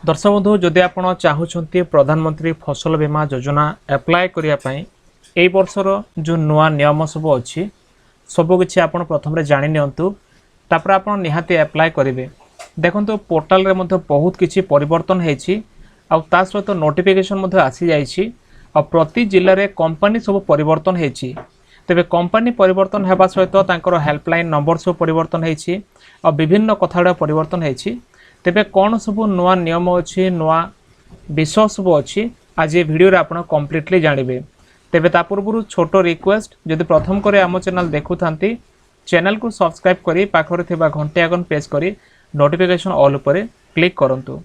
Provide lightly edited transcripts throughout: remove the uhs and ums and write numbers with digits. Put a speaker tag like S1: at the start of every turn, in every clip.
S1: दर्शक बंधु जदि आप चाहते प्रधानमंत्री फसल बीमा योजना एप्लाय करने ए वर्षर जो नुआ नियम सब अच्छी सबकि आप प्रथम जाणी निपर आप निहाती एप्लाय करेंगे। देखो पोर्टाल रे बहुत किसी परिवर्तन होती सहित नोटिफिकेशन आसी जाइए और प्रति जिले में कंपनी सब परिवर्तन होती तेरे कंपनी परिवर्तन होगा सहित हेल्पलाइन नंबर सब परिवर्तन होती और विभिन्न कथा परिवर्तन होती तेबे कौन सब नुआ नियम अच्छी नुआ विषय सब अच्छी आज ये वीडियो आप कम्प्लीटली जानवे। तेबे ता पूर्व छोट रिक्वेस्ट जदि प्रथम करे आम चैनल देखु थांती चैनल को सब्सक्राइब करी पाखरे थिबा घंटे आइकन प्रेस करी नोटिफिकेशन ऑल उपरे क्लिक करंतु।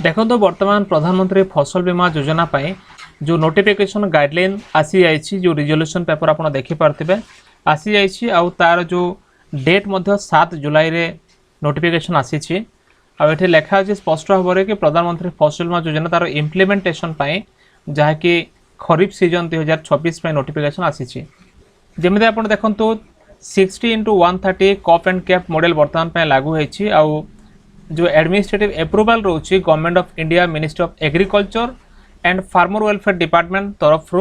S1: देखो वर्तमान प्रधानमंत्री फसल बीमा योजना पाई जो नोटिफिकेशन गाइडलाइन आसी जाइए जो रिजोल्यूशन पेपर आप देखि पार्थिबे आसी जाइए आउ तार जो डेट मध्य 7 जुलाई रे नोटिफिकेशन आसी आठे लेखा अच्छे स्पष्ट भाव कि प्रधानमंत्री फसल बीमा योजना तार इम्प्लीमेंटेशन जहाँकि खरीफ सीजन 2026 नोटिफिकेशन आसी जमी आप देखो 60x130 cup and cap model बर्तमान लागू होती आउ जो एडमिनिस्ट्रेटिव एप्रूवाल रोची government of India ministry of agriculture and farmer welfare department तरफ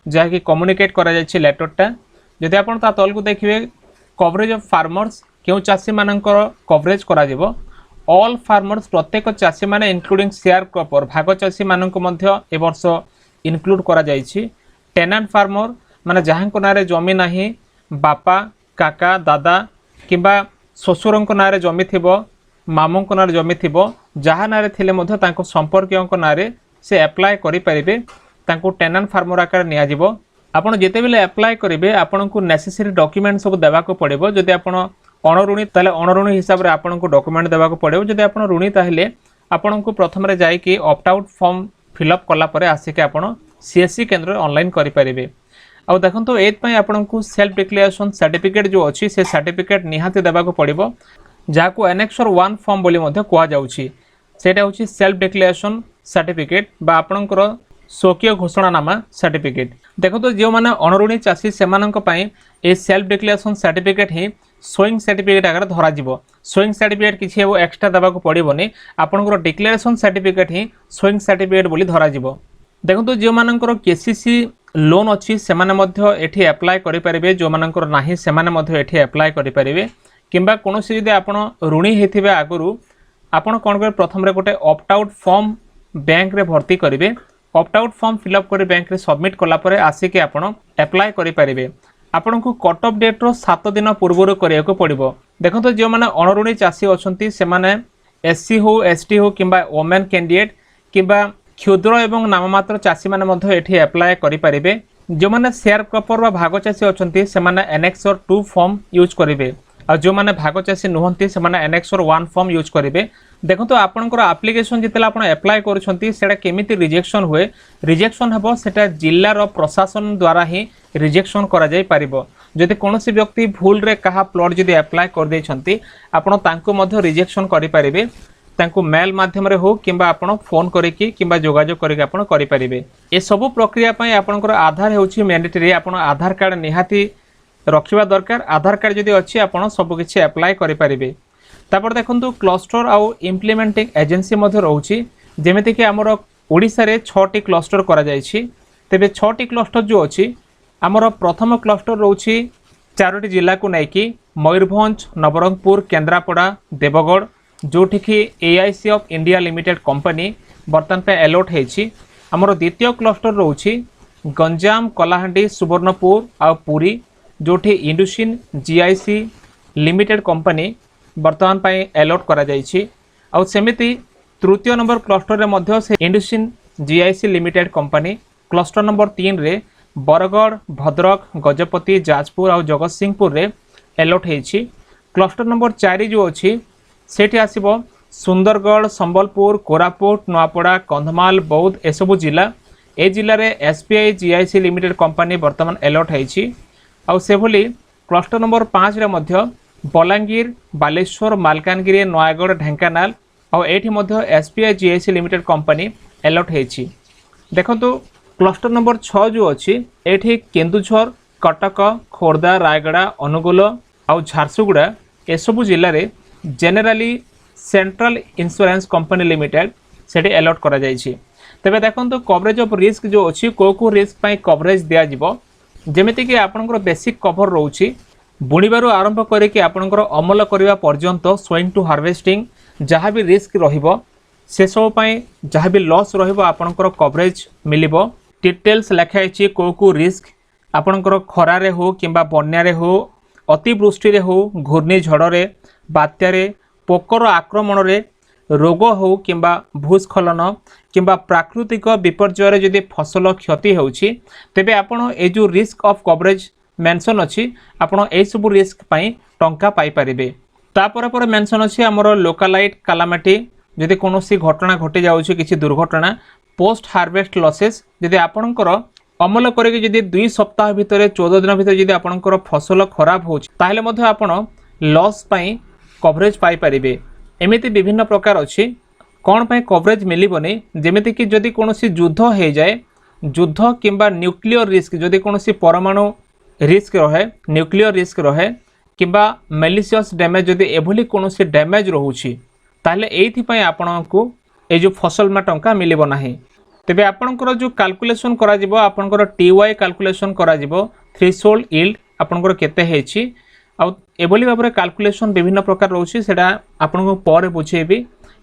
S1: जहाँकि कम्युनिकेट करा जायछि लेटरटा जदि आप तल को देखिए कवरेज ऑफ फार्मर्स क्यों चाषी मानकर कवरेज करा जिवो ऑल फार्मर्स प्रत्येक चाषी माने इंक्लूडिंग शेयर क्रॉपर भाग चाषी मानक मध्य ए वर्ष इंक्लूड करा जायछि। टेनेंट फार्मर माने जहां को नारे जमी नाही बापा काका दादा किंबा ससुरंक नारे जमी थिबो मामूंक नारे जमी थिबो जहां नारे थिले मध्य तांको संपर्कियोंक नारे से एप्लाय करि परिबे तांको टेनेंट फार्मर आकार निया जिवो। आपण जेते बेले एप्लाय करिवे आपनको नेसेसरी डॉक्यूमेंट सब देबा को पड़िबो। जदि आपण अणऋणी ताले अणऋणी हिसाब रे आपनको डॉक्यूमेंट देबा को पड़िबो। जदि आपण ऋणी ताहेले आपनको प्रथम रे जाई कि ऑप्ट आउट फॉर्म फिलअप कला परे आसिके आपण सीएससी केंद्र ऑनलाइन करि परिबे। आ देखंतो एत पय आपनको सेल्फ डिक्लेरेशन सर्टिफिकेट जो अछि से सर्टिफिकेट निहाती देबा को पड़िबो जाको एनेक्सर 1 फॉर्म बोली मध्ये कुआ जाउछि। सेटा होछि सेल्फ डिक्लेरेशन सर्टिफिकेट बा आपणकर स्वकीय घोषणानामा सर्टिफिकेट। देखो तो जो मैंने अणऋणी चाषी से सेल्फ डिक्लेरेशन सर्टिफिकेट ही सोइंग सर्टिफिकेट आगे धरा जीवो। सोइंग सर्टिफिकेट किसी एक्सट्रा देवाक पड़ोनी आपंकर डिक्लेरेशन सर्टिफिकेट ही सोइंग सर्टिफिकेट बोली धरा जीवो। देखो तो जो मानकर केसीसी लोन अच्छी से एठी एप्लाय करि परिबे जो मानकर नाही से एठी एप्लाय करि परिबे किंबा कोनोसी जदि आपण ऋणी हेथिबे आगुरु आपण कोन कर प्रथम रे गोटे ऑप्ट आउट फॉर्म बैंक रे भर्ती करिवे। ऑप्ट आउट फॉर्म फिलअप कर बैंक रे सबमिट कला परे आसिके आपण एप्लाय करि परिबे। आपण को कट ऑफ डेट रो 7 दिन पूर्व करिया को पड़िबो। देखो तो जो माने अणऋणी चाषी अछंती से माने एससी हो एसटी हो किंबा वोमेन कैंडिडेट किंबा क्षुद्र एवं नाममात्र चाषी माने मध्ये एठी एप्लाय करि परिबे। जो माने शेयर क्रॉपर वा भाग चाषी अछंती से माने एनेक्सर 2 फॉर्म यूज करिवे और जो माने भाग चाषी नुहंती से माने एनेक्सर 1 फॉर्म यूज करिवे। देखो तो आपनकर एप्लिकेशन जितेला आपण एप्लाय करूछंती सेटा केमिति रिजेक्शन हुए रिजेक्शन हबो सेटा जिल्ला रो प्रशासन द्वारा ही रिजेक्शन करा जाय पारिबो। जदि कोनोसी व्यक्ति भूल रे कहा प्लॉट जदि एप्लाय कर दैछंती आपण तांको मध्ये रिजेक्शन करि पारिबे। तांको मेल माध्यम रे हो किंबा आपण फोन करिकि किंबा जोगाजोग करिकि आपण करि पारिबे। ए सब प्रक्रिया पय आपनकर आधार हेउछि मैंडेटरी। आपण आधार कार्ड निहाती रखिबा दरकार। आधार कार्ड जदि अछि आपण सब किछि एप्लाय करि पारिबे। तापर देखंतु क्लस्टर आउ इम्प्लीमेंटिंग एजेंसी मध्ये रहउछि जेमिति कि हमर ओडिसा रे 6टी क्लस्टर करा जायछि। तेबे 6टी क्लस्टर जो अछि हमर प्रथम क्लस्टर रहउछि 4टी जिल्ला को नेकी मयूरभंज नवरंगपुर केन्द्रापड़ा देवगढ़ जोठी कि AIC of India limited company बर्तन पे अलॉट हेछि। हमर द्वितीय क्लस्टर रहउछि गंजाम कलाहांडी सुवर्णपुर आ पुरी जोठी इंडुसिन जीआईसी लिमिटेड कंपनी बर्तमान पाई अलॉट करा जायछि। आ सेमिति तृतीय नंबर क्लस्टर रे मध्य से IndusInd GIC limited company cluster number 3 रे बरगढ़ भद्रक गजपति जाजपुर और जगतसिंहपुर रे अलॉट हेछि। क्लस्टर नंबर 4 जो अछि सेठी आसीबो सुंदरगढ़ संबलपुर कोरापुट नवापड़ा कंधमाल बौद्ध एसबु जिला। ए जिले में एसबीआई जीआईसी लिमिटेड कंपनी बर्तमान अलॉट हेछि। आ से भली क्लस्टर नंबर 5 रे मध्य बलांगीर बालेश्वर मालकानगिरी नयागढ़ ढेंकानाल और एठी मध्य SBI GIC limited company allot हेछि। देखंतु क्लस्टर नंबर 6 जो अछि एठी केन्दुझर कटक खोर्धा रायगड़ा अनुगुल और झारसुगुड़ा एसबु जिले में जेनेराली सेंट्रल इंश्योरेंस कंपनी लिमिटेड सेठी अलॉट करा जायछि। तेबे देखंतु कवरेज ऑफ रिस्क जो अछि को रिस्क पई कवरेज दिया जिवो जेमिति कि आपनकर बेसिक कवर रहउछि बुणीबारु आरंभ करिकि आपनकर अमल करिवा पर्यंत सोइंग टू हार्वेस्टिंग जहाँ भी रिस्क रहिबो से सब पई जहाँ भी लॉस रहिबो आपनकर कवरेज मिलिबो। डिटेल्स लिखाइछि को रिस्क आपनकर खरारे हो किंबा बन्यारे हो अतिवृष्टि रे हो घूर्णिझड़ रे बात्या रे पोकर आक्रमण रे रोग हो किंबा भूस्खलन किंबा प्राकृतिक विपर्यय रे जदि फसल क्षति होउछि तेबे आपण ए जो रिस्क ऑफ कवरेज मेंशन अछि आपण ए सब रिस्क पई टंका पाई परिबे। तापर पर मेंशन अछि हमर लोकलाइट कैलामिटी जदि कोनोसी घटना घटि जाउछि किछि दुर्घटना पोस्ट हार्वेस्ट लॉसेस जदि आपणकर अमल करके जदि 2 सप्ताह भितर 14 दिन भितर जदि आपणकर फसल खराब होछि ताहले मध्ये आपण लॉस पई कवरेज पाई परिबे। एमिति विभिन्न प्रकार अछि कोन पई कवरेज मिलिबोनी जेमिति कि जदि कोनोसी युद्ध हे जाए युद्ध किंबा न्यूक्लियर रिस्क जदि कोनोसी परमाणु रिस्क रहे न्यूक्लियर रिस्क रहे किंबा मेलिशियस डैमेज जदि एभली कोनोसी डैमेज रहउछि ताहले एथि पई आपणको ए जो फसल में टंका मिलिबो नाही। तेबे आपणकर जो कैलकुलेशन करा जिवो आपणकर टीवाई कैलकुलेशन करा जिवो थ्रेशोल्ड यील्ड आपणकर केते हेछि आ एभली भाबरे कैलकुलेशन विभिन्न प्रकार रहउछि सेटा आपणको पर बुझेबी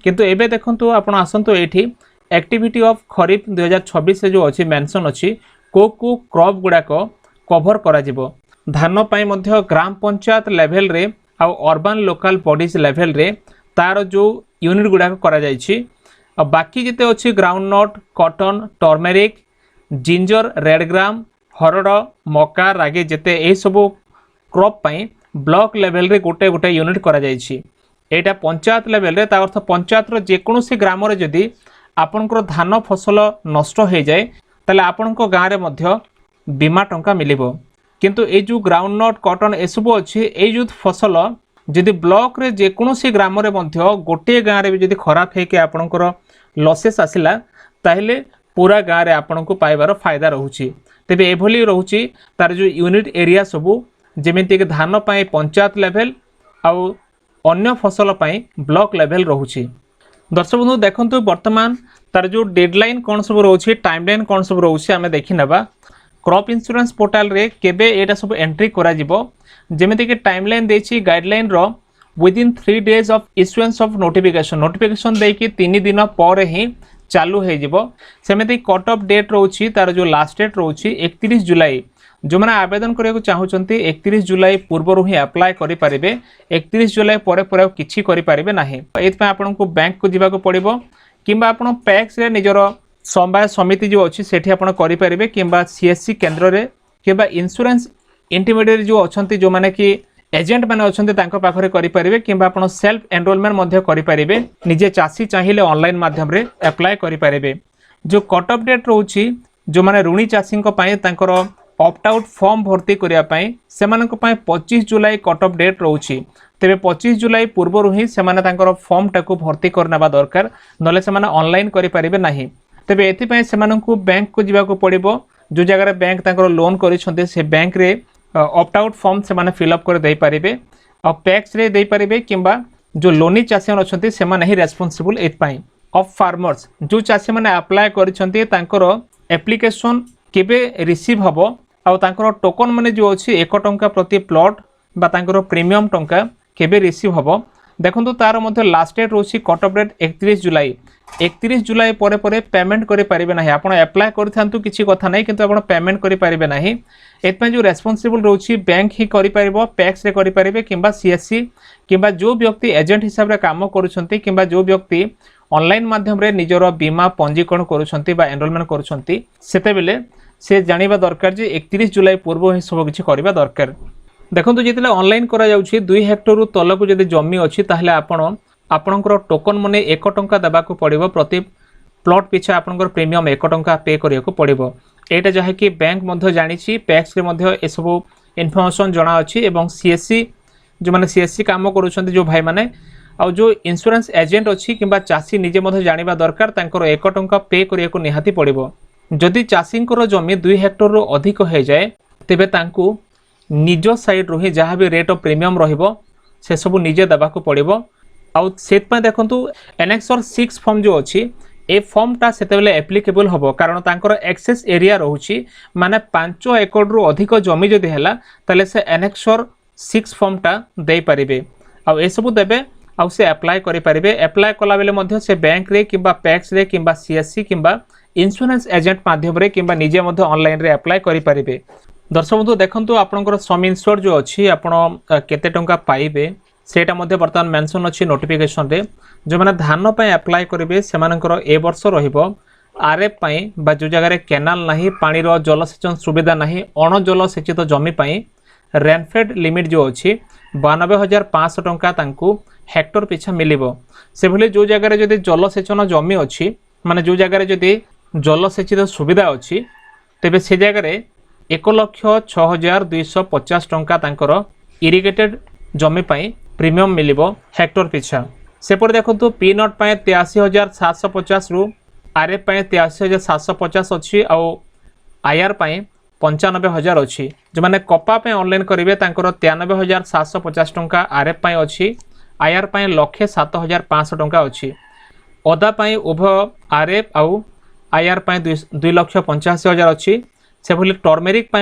S1: किंतु एबे देखंतु आपण आसंतु एठी एक्टिविटी ऑफ खरीफ 2026 जो अछि मेंशन अछि को क्रॉप गुडा को कवर करा जिवो धान पई मध्य ग्राम पंचायत लेवल रे आ अर्बन लोकल बॉडीज लेवल रे तार जो यूनिट गुडा करा जायछि आ बाकी जिते अच्छी groundnut cotton turmeric ginger red gram हरड़ मका रागी जिते ए सब क्रॉप पई ब्लॉक लेवल रे गोटे गोटे यूनिट करा जायछि। एटा पंचायत लेवल रे ता अर्थ पंचायत रो जे कोनोसी ग्राम रे जदी आपनकर धान फसल नष्ट हो जाए ताले आपनको गाँ रे मध्य बीमा टंका मिलिबो किंतु ए जो ग्राउंडनट कॉटन ए सब अच्छी ए जो फसल जदि ब्लॉक रे जे कोनोसी ग्राम रे मध्य गोटे गाँ रे भी जदि खराब हे के आपनकर लॉसेस आसिला ताहले पूरा गाँ रे आपनको पाइबार फायदा रहउछि। तेबे एभली रहउछि तार जो यूनिट एरिया सबु जेमिति कि धान पई पंचायत लेवल आउ अन्य फसल पई ब्लॉक लेवल रहउछि। दर्शक बंधु देखंतु वर्तमान तार जो डेडलाइन कोन सब रहउछि टाइमलाइन कोन सब रहउछि आमे देखि नबा क्रॉप इंश्योरेंस पोर्टल रे केबे एटा सब एंट्री करा जिवो जेमिति कि टाइमलाइन देछि गाइडलाइन रो within 3 days of issuance of notification देकी 3 दिन पर ही चालू हो जिवो। सेमिति कट ऑफ डेट रहउछि तार जो लास्ट डेट रहउछि 31 जुलाई जो माने आवेदन करिया को चाहउचंती 31 जुलाई पूर्व ही अप्लाई करि परिबे 31 जुलाई परे परे किछि करि परिबे नाही। एत पे आपन को बैंक को जिबा को पड़िबो किंबा आपन पैक्स रे निजरो समवाय समिति जो अछि सेठी आपन करि परिबे किंबा सीएससी केंद्र रे किंबा इंश्योरेंस इंटरमीडिएट जो अछंती जो माने कि एजेंट माने अछंती तांको पाखरे करि परिबे किंबा आपण सेल्फ एनरोलमेंट मध्ये करि परिबे निजे चासी चाहिले ऑनलाइन माध्यम रे अप्लाई करि परिबे। जो कट ऑफ डेट रहउछि जो माने ऋणी चासी को पाए तांकर ऑप्ट आउट फॉर्म भर्ती करिया पाए सेमानक पाए 25 जुलाई कट ऑफ डेट रहउछि तेबे 25 जुलाई पूर्व ही सेमाने तांकर फॉर्म टाको भर्ती करनाबा दरकार नले सेमाने ऑनलाइन करि परिबे नाही। तेबे एथि पाए सेमानकु बैंक को जिबा को पड़िबो जो जगह रे बैंक तांकर लोन करिसंते से बैंक रे ऑप्ट आउट फॉर्म से माने फिलअप कर दे पारिबे और पैक्स रे दे पारिबे किंबा जो लोनी चासी अछंती से माने ही रेस्पोंसिबल एत पाई ऑफ फार्मर्स जो चासी माने अप्लाई करिसंती तांकर एप्लीकेशन केबे रिसीव हबो आ तांकर टोकन माने जो अछि 1 टंका प्रति प्लॉट बा तांकर प्रीमियम टंका केबे रिसीव हबो देखंतु तार मध्ये लास्ट डेट रोछि कट ऑफ डेट 31 जुलाई परे परे पेमेंट करि परिबे नाही। आपण अप्लाई करथांतु किछि कथा नाही किंतु आपण पेमेंट करि परिबे नाही। एतपे जो रेस्पोंसिबल रोछि बैंक ही करि परिबो पैक्स रे करि परिबे किंबा सीएससी किंबा जो व्यक्ति एजेंट हिसाब रे काम करूछंती किंबा जो व्यक्ति ऑनलाइन माध्यम रे निजरो बीमा पंजीकरण करूछंती बा एनरोलमेंट करूछंती सेते बेले से जानिबा दरकार जे 31 जुलाई पूर्व ही सब किछि करिबा दरकार। देखंतु जेतले ऑनलाइन करा जाउछि 2 हेक्टर रु तलकु जदि जमी अछि ताहले आपणकर टोकन मने 1 टंका देबा को पड़िबो प्रति प्लॉट पिछा आपणकर प्रीमियम 1 टंका पे करिया को पड़िबो। एटा जहा कि बैंक मध्ये जानिछि पैक्स रे मध्ये ए सब इन्फॉर्मेशन जणा अछि एवं सीएससी जो माने सीएससी काम करूछंती जो भाई माने आ जो इंश्योरेंस एजेंट अछि किंबा चासी निजे मध्ये जानिबा दरकार तांकर 1 टंका पे करिया को निहाती पड़िबो। जदि चासींकर जमी 2 हेक्टर रो अधिक हो जाए तेबे तांकू निज साइड रो ही जहाँ भी रेट ऑफ प्रीमियम रहिबो से सब निजे देबा को पड़िबो। आउ सेत पय देखंतु एनेक्सर 6 फॉर्म जो अछि ए फॉर्मटा सेतेबेले एप्लिकेबल होबो कारण तांकर एक्सेस एरिया रहउची माने 5 एकड़ रु अधिक जमी जदि हैला तले से एनेक्सर 6 फॉर्मटा दे परिबे आ ए सब देबे आ से अप्लाई करि परिबे अप्लाई कला बेले मध्ये से बैंक रे किबा पैक्स रे किबा सीएससी किबा इंश्योरेंस एजेंट माध्यम रे किबा निजे मध्ये ऑनलाइन रे अप्लाई करि परिबे। दर्शक बंधु देखंतु आपनकर सम इंश्योर जो अछि आपण केते टंका पाइबे सेटा मध्ये वर्तमान मेंशन अछि नोटिफिकेशन रे जो माने धान पय अप्लाई करिवे सेमानकर ए वर्ष रहिबो आरएफ पय बा जो जगह रे केनाल नाही पानी रो जलसेचन सुविधा नाही अण जलसेचित जमी पय रेनफेड लिमिट जो अछि 92,500 टंका तांकू हेक्टर पिछा मिलिबो। से भले जो जगह रे जदि जलसेचन जमी अछि माने जो जगह रे जदि जलसेचित सुविधा अछि तेबे से जगह रे 1,06,250 टंका तांकर इरिगेटेड जमी पय प्रीमियम मिलिबो हेक्टर पिछा। सेपर देखो पी नट 83,750 रु आरएफ 83,750 अच्छी आउ आईआर 95,000 अच्छी जो मैंने कपा ऑनलाइन करेंगे 93,750 टंका आरएफ अच्छी आईआर 1,07,500 टंका अच्छी अदा उभय आरएफ आउ आईआर 2,85,000 अच्छी से भली टर्मेरिक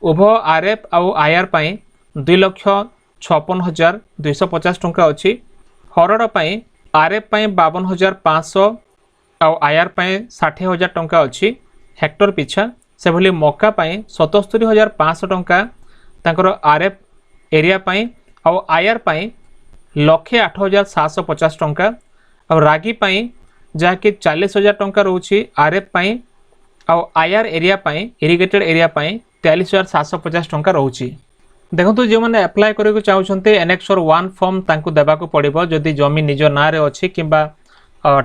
S1: उभय आरएफ आउ आईआर 2,56,250 टंका अच्छी हरड़ आरएफ 52,500 आउ आईआर 60,000 टंका अच्छी हेक्टर पिछा से भली मका 77,500 टंका तांकर आरएफ एरिया आउ आईआर 1,08,750 टंका आउ रागी जहाँकि 40,000 टंका रोची आरएफ आउ आईआर एरिया इरिगेटेड एरिया 43,750 टंका रोची। देखो जो मैंने अप्लाई करने चाहते एनेक्सर 1 फॉर्म तांकु देबाकू पड़िबो जदि जमी निज ना रे अछि किंबा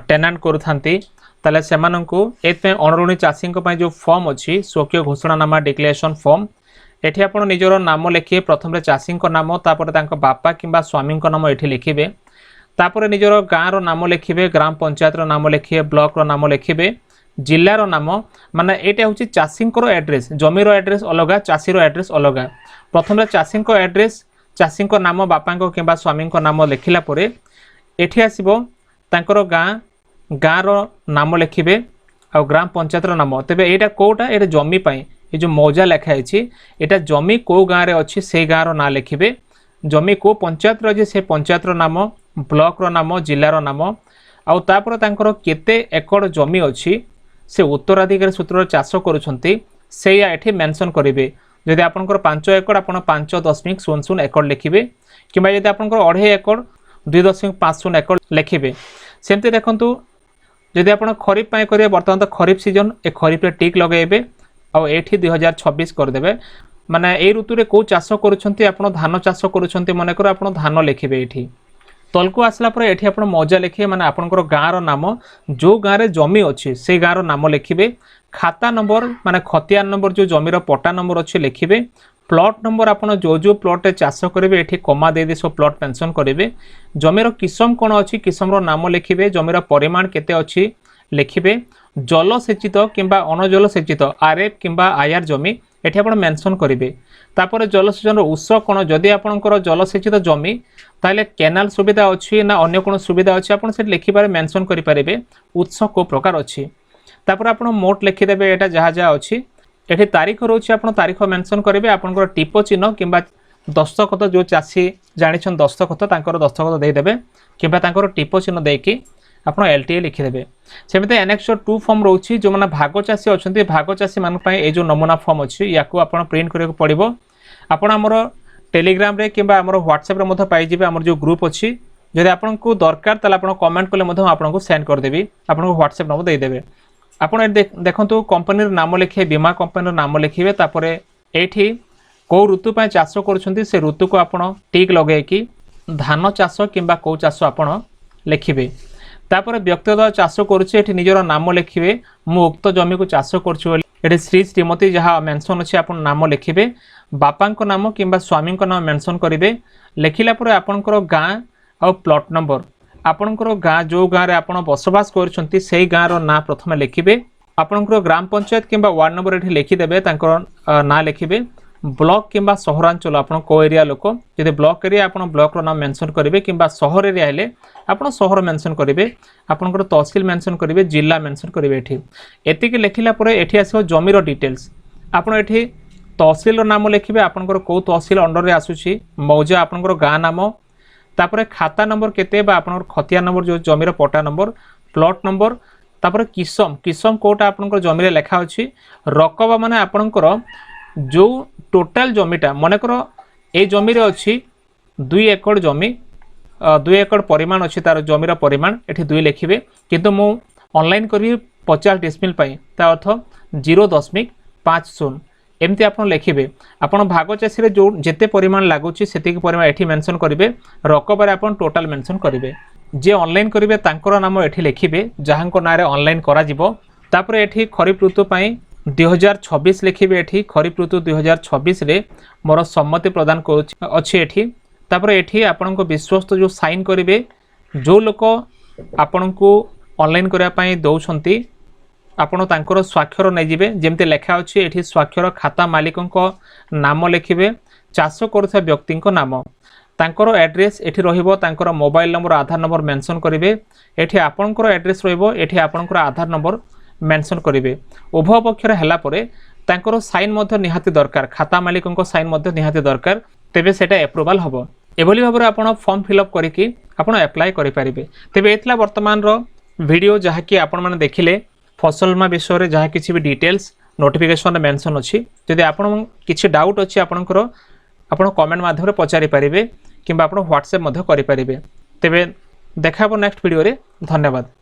S1: टेनांट करूथांती ताले सेमानंकु एतपे अणऋणी चाषी जो फॉर्म अच्छी स्वकीय घोषणानामा डिक्लेरेशन फॉर्म एठी आपण निजर नाम लिखिए प्रथम चाषी नाम तापर तांको बापा किंबा स्वामी नाम एठी लिखिबे तापर निजर गाँव रो नाम लिखिबे ग्राम पंचायत रो नाम लिखिए ब्लॉक रो नाम लिखिबे जिल्लार नाम माने एटा होची चाषी एड्रेस जमीर एड्रेस अलग चाषी एड्रेस अलग प्रथम चाषी एड्रेस चाषी नाम बापा किंबा स्वामी नाम लिखिला परे एठी आसीबो तांकर गाँव नाम लिखिबे आ ग्राम पंचायत नाम तेबे एटा कोटा एटा जमी ये जो मौजा लिखाई एटा जमी को गाँव रे अच्छी से गाँव ना लिखिबे जमी को पंचायत रो से पंचायत नाम ब्लॉक रो नाम जिल्लार नाम आउ तापर तांकर केते एकड़ जमी अच्छी से उत्तराधिकारी सूत्र चाष करुछंती से एठी मेंशन करेंगे जदि आपनकर 5 एकड़ आपण 5.00 एकड़ लिखिबे किंबा यदि आपनकर 2.5 एकड़ 2.50 एकड़ लिखिबे सेमते देखंतु जदि आपण खरीफ पय करिवे वर्तमान तो खरीफ सीजन ए खरीफ रे टिक लगेबे आ एठी 2026 कर देबे माने ए ऋतु रे को चाष करूछंती आपण धान चाष करूछंती माने कर आपण धान लिखिबे एठी तलको आसला पर एठी आपण मौजा लिखिए माने आपनकर गाँव नाम जो गाँव रे जमी अच्छी से गाँव नाम लिखिबे खाता नंबर माने खतियान नंबर जो जमीर पट्टा नंबर अच्छे लिखिबे प्लॉट नंबर आपण जो प्लॉट चाष करेंगे एठी कमा दे दे सब प्लॉट पेंशन करेंगे जमीर किसम कौन अच्छी किसम नाम लिखिबे जमीर परिमाण केते अच्छी लिखिबे जलसेचित किंबा अणजलसेचित आरएफ किंबा आईआर जमी एठी आपण मेंशन करेंगे तापर जलसेचन उत्स कौन जदि आपणकर जलसेचित जमी ताले केनाल सुविधा अच्छी ना अन्य कौन सुविधा अच्छी आपण से लिखिबारे मेंशन करि पारिबे उत्स को प्रकार अच्छी तापर आपण मोट लिखिदेबे एटा जहाँ जहाँ अच्छी एठी तारीख रोचे आपण तारीख मेंशन करेंगे आपणकर टिप चिन्ह किंबा दस्तखत जो चाषी जानिछन दस्तखत तांकर दस्तखत दे देबे किंबा तांकर टिप चिन्ह देकी आपण एलटीए लिखिदेबे सेमिते एनेक्सर 2 फॉर्म रोची जो माने भाग चाषी अछंती भाग चाषी मान पय ए जो नमूना फॉर्म अछि याकू आपण प्रिंट करे पड़िबो आपण हमर टेलीग्राम रे किंबा हमर व्हाट्सएप रे मधे पाई जिबे हमर जो ग्रुप अछि जदि आपण को दरकार तले आपण कमेंट कले मधे आपण को सेंड कर देबी आपण को व्हाट्सएप नंबर दे देबे आपण देखंतु कंपनी नाम लिखे बीमा कंपनी नाम लिखिबे तापरे एठी को ऋतु पय चाष करूछंती से ऋतु को आपण टिक लगे कि धान चाष किंबा को चाष आपण लिखिबे तापर व्यक्तिगत चाष करुचे एठी निजर नाम लिखिबे मु उक्त जमी को चाष करछु बोली एठी श्री श्रीमती जहाँ मेंशन अछि आपण नाम लिखिबे बापांको नाम किंबा स्वामींको नाम मेंशन करिवे लिखिला पर आपनकर गाँ आ प्लॉट नंबर आपनकर गाँ जो गाँव रे आपण बसवास करछंती सेही गाँव रो ना प्रथमे लिखिबे आपनकर ग्राम पंचायत किंबा वार्ड नंबर एठी लिखि देबे तांकर ना लिखिबे ब्लॉक किंबा सहरांचल आप को एरिया लोक जब ब्लॉक एरिया आप ब्लॉक नाम मेंशन करेंगे किंबा सहर एरिया हेले आप सहर मेंशन करेंगे आपंकर तहसिल मेंशन करेंगे जिला मेंशन करेंगे एति लिखला ये आसो जमीर डिटेल्स आपड़ ये तहसिल नाम लिखे आपंकर कौ तहसिल अंडर आसूसी मौजा आपंकर गाँ नाम तापर खाता नंबर केते आपंकर खतिया नंबर जो जमीर पट्टा नंबर प्लॉट नंबर तापर किसम किसम कोटा आपंकर जमीर लेखा अच्छी रकबा माने आपंकर जो टोटाल जमीटा मनकर ए जमीर अच्छी 2 एकड़ जमी 2 एकड़ परिमाण अच्छी तार जमीर परिमाण ये 2 लिखे किंतु मु ऑनलाइन करी 50 डिसमिल ता अर्थ 0.50 एमती आप लिखे आप भाग चाषी जो जिते परिमाण लगुच से परिमाण ये मेंशन करेंगे रकबार आप टोटाल मेंशन करेंगे जे ऑनलाइन करेंगे तांकर नाम ये लिखे जहाँ ना ऑनलाइन करा ये खरीफ ऋतु 2026 लिखे ये खरीफ ऋतु 2026 रे मोर सम्मति प्रदान अच्छी ये आपण विश्वस्त जो साइन करेंगे जो लोक आपण को ऑनलाइन करने दौरान आपण तांकर स्वाक्षर नहीं जिबे जेमते लेखा अच्छी ये स्वाक्षर खाता मालिकों नाम लिखे चाष करुवा व्यक्ति नाम तांकर एड्रेस एठी रहिबो तांकर मोबाइल नंबर आधार नंबर मेंशन करेंगे एठी आपणकर एड्रेस रहिबो एठी आपणकर आधार नंबर मेंशन करेंगे उभय पक्षर हैला परे तांकर साइन मध्य निहाती दरकार खाता मालिकों साइन मध्य निहाती दरकार तेबे सेटा एप्रूवल हबो एभली भाबरे आपण फॉर्म फिलअप करिकि आपण अप्लाई करि परिबे तेबे एतला वर्तमान रो वीडियो जहा कि आपण माने देखिले फसल बीमा विषय रे जहा किछि भी डिटेल्स नोटिफिकेशन मेंशन अछि जदि आपण किछि डाउट अछि आपणकर आपण कमेंट माध्यम रे पचारि परिबे किंबा आपण व्हाट्सएप मध्य करि परिबे तेबे देखाबो नेक्स्ट वीडियो रे धन्यवाद।